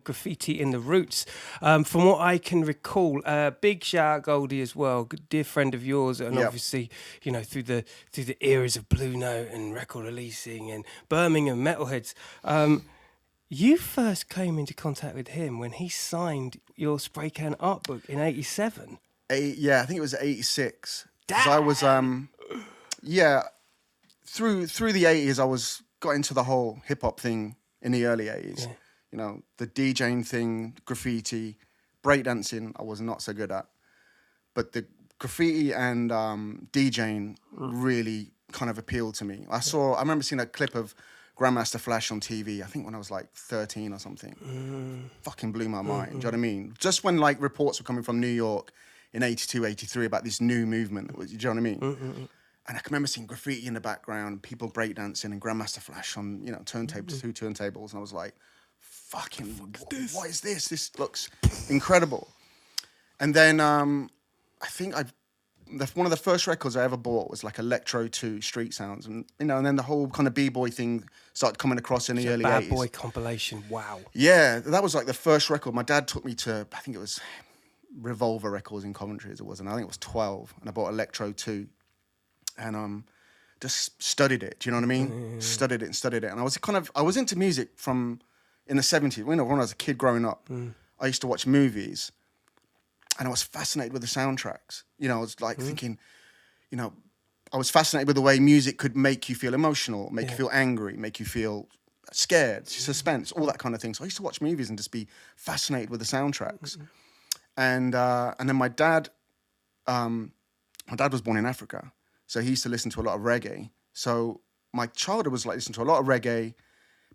Graffiti in the Roots. From what I can recall, big shout out Goldie as well, good dear friend of yours, and obviously, you know, through the eras of Blue Note and record releasing and Birmingham Metalheads. You first came into contact with him when he signed your Spray Can art book in '87. Yeah, I think it was '86. Damn. I was through the '80s, I got into the whole hip hop thing in the early '80s. Yeah. You know, the DJing thing, graffiti, breakdancing, I was not so good at. But the graffiti and DJing really kind of appealed to me. I remember seeing a clip of Grandmaster Flash on TV, I think when I was like 13 or something. Fucking blew my mind, do you know what I mean? Just when like reports were coming from New York in '82, '83 about this new movement, do you know what I mean? And I can remember seeing graffiti in the background, people breakdancing and Grandmaster Flash on, you know, turntables, 2 turntables. And I was like, fucking, what is this? This looks incredible. And then I think one of the first records I ever bought was like Electro 2 Street Sounds. And, you know, and then the whole kind of B-boy thing started coming across in the early 80s. Bad Boy compilation, wow. Yeah, that was like the first record. My dad took me to, I think it was Revolver Records in Coventry as it was. And I think it was 12. And I bought Electro 2. And just studied it. Do you know what I mean? Studied it. And I was into music from in the 70s. You know, when I was a kid growing up, I used to watch movies, and I was fascinated with the soundtracks. You know, I was like thinking, you know, I was fascinated with the way music could make you feel emotional, make you feel angry, make you feel scared, suspense, all that kind of thing. So I used to watch movies and just be fascinated with the soundtracks. And then my dad was born in Africa. So he used to listen to a lot of reggae. So my childhood was like listening to a lot of reggae,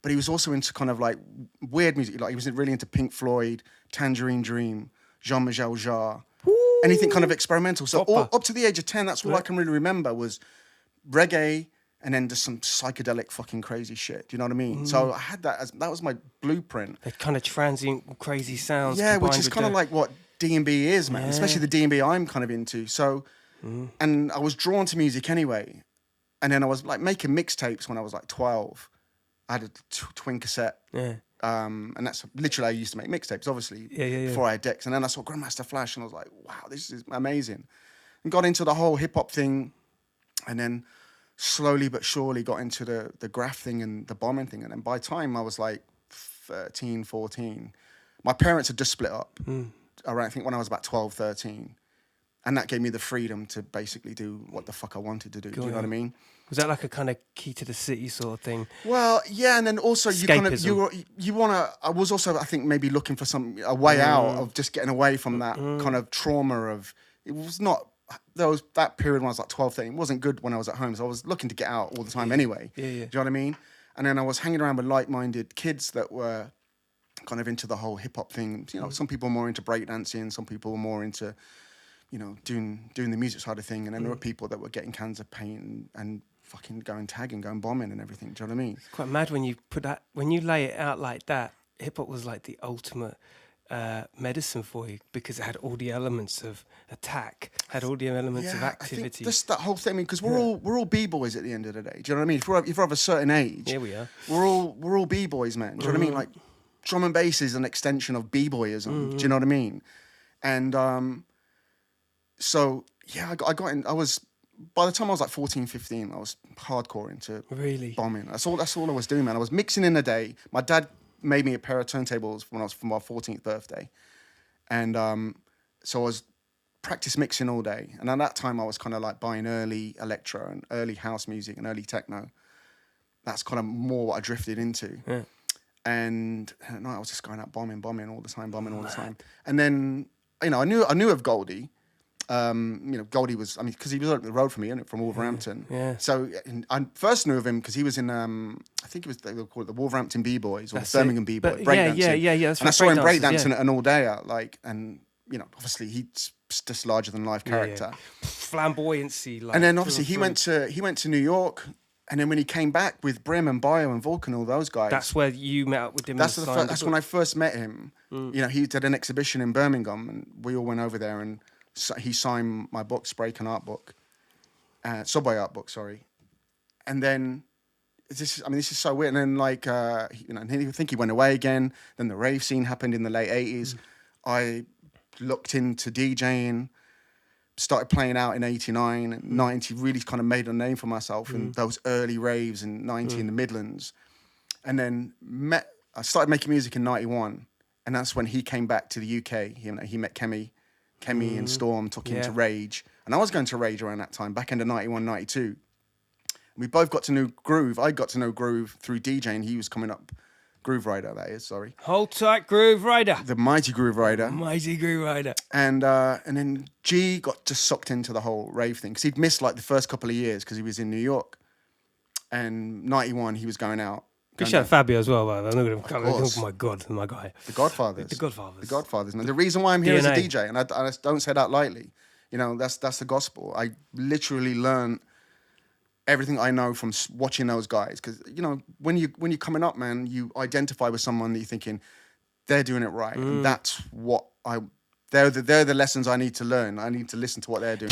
but he was also into kind of like weird music. Like he was really into Pink Floyd, Tangerine Dream, Jean-Michel Jarre, anything kind of experimental. So up to the age of 10, that's all I can really remember was reggae and then just some psychedelic fucking crazy shit. Do you know what I mean? So I had that was my blueprint. The kind of transient crazy sounds. Yeah, which is kind of like what D&B is, man. Yeah. Especially the D&B I'm kind of into. So... And I was drawn to music anyway. And then I was like making mixtapes when I was like 12. I had a twin cassette. Yeah. And that's literally how I used to make mixtapes, obviously, before I had decks. And then I saw Grandmaster Flash and I was like, wow, this is amazing. And got into the whole hip hop thing. And then slowly but surely got into the graph thing and the bombing thing. And then by the time I was like 13, 14, my parents had just split up. Around, I think when I was about 12, 13. And that gave me the freedom to basically do what the fuck I wanted to do. Do you know what I mean? Was that like a kind of key to the city sort of thing? Well, yeah, and then also you want to. I was also, I think, maybe looking for a way out of just getting away from that kind of trauma of. It was not. That period when I was like 12, 13, wasn't good when I was at home. So I was looking to get out all the time anyway. Yeah. Do you know what I mean? And then I was hanging around with like-minded kids that were kind of into the whole hip hop thing. You know, some people were more into breakdancing, some people were more into, you know, doing the music side of thing, and then there were people that were getting cans of paint and fucking going tagging, going bombing and everything. Do you know what I mean? It's quite mad when you lay it out like that. Hip hop was like the ultimate medicine for you because it had all the elements of attack, had all the elements of activity. I think just that whole thing. I mean, because we're all b-boys at the end of the day. Do you know what I mean? If we're of a certain age, we are. We're all b-boys, man. Do you know what I mean? Like drum and bass is an extension of b-boyism. Do you know what I mean? And so yeah, I got in. I was, by the time I was like 14, 15, I was hardcore into bombing. That's all I was doing, man. I was mixing in a day. My dad made me a pair of turntables when I was for my 14th birthday, and so I was practice mixing all day. And at that time, I was kind of like buying early electro and early house music and early techno. That's kind of more what I drifted into. Yeah. And at night, I was just going out bombing all the time. And then, you know, I knew of Goldie. You know, Goldie was, I mean, because he was up the road from me, from Wolverhampton. Yeah. So I first knew of him because he was in, I think it was, they would call it the Wolverhampton B-Boys or the Birmingham B-Boys, breakdancing. Yeah. And I saw him breakdancing at an all-dayer, like, and, you know, obviously he's just larger than life character. Flamboyancy. Like, and then obviously he went to New York, and then when he came back with Brim and Bio and Vulcan, all those guys. That's where you met up with him. That's when I first met him. You know, he did an exhibition in Birmingham, and we all went over there, and he signed my book, Spray Can art book, Subway art book, sorry. And then this is so weird. And then like, and I think he went away again. Then the rave scene happened in the late 80s. I looked into DJing, started playing out in 89 and 90, really kind of made a name for myself in those early raves in 90 in the Midlands. And then I started making music in 91. And that's when he came back to the UK. He met Kemi and Storm, took him to Rage. And I was going to Rage around that time, back into 91, 92. We both got to know Groove. I got to know Groove through DJing. He was coming up. Groove Rider, that is, sorry. Hold tight, Groove Rider. The mighty Groove Rider. Mighty Groove Rider. And then G got just sucked into the whole rave thing. Because he'd missed like the first couple of years because he was in New York. And 91, he was going out. Big shout out Fabio as well, man. Oh my God, my guy. The Godfathers. The Godfathers. The Godfathers. And the reason why I'm here as a DNA. DJ, and I don't say that lightly, that's the gospel. I literally learned everything I know from watching those guys. Because, when you're coming up, man, you identify with someone that you're thinking, they're doing it right. And that's what they're the lessons I need to learn. I need to listen to what they're doing.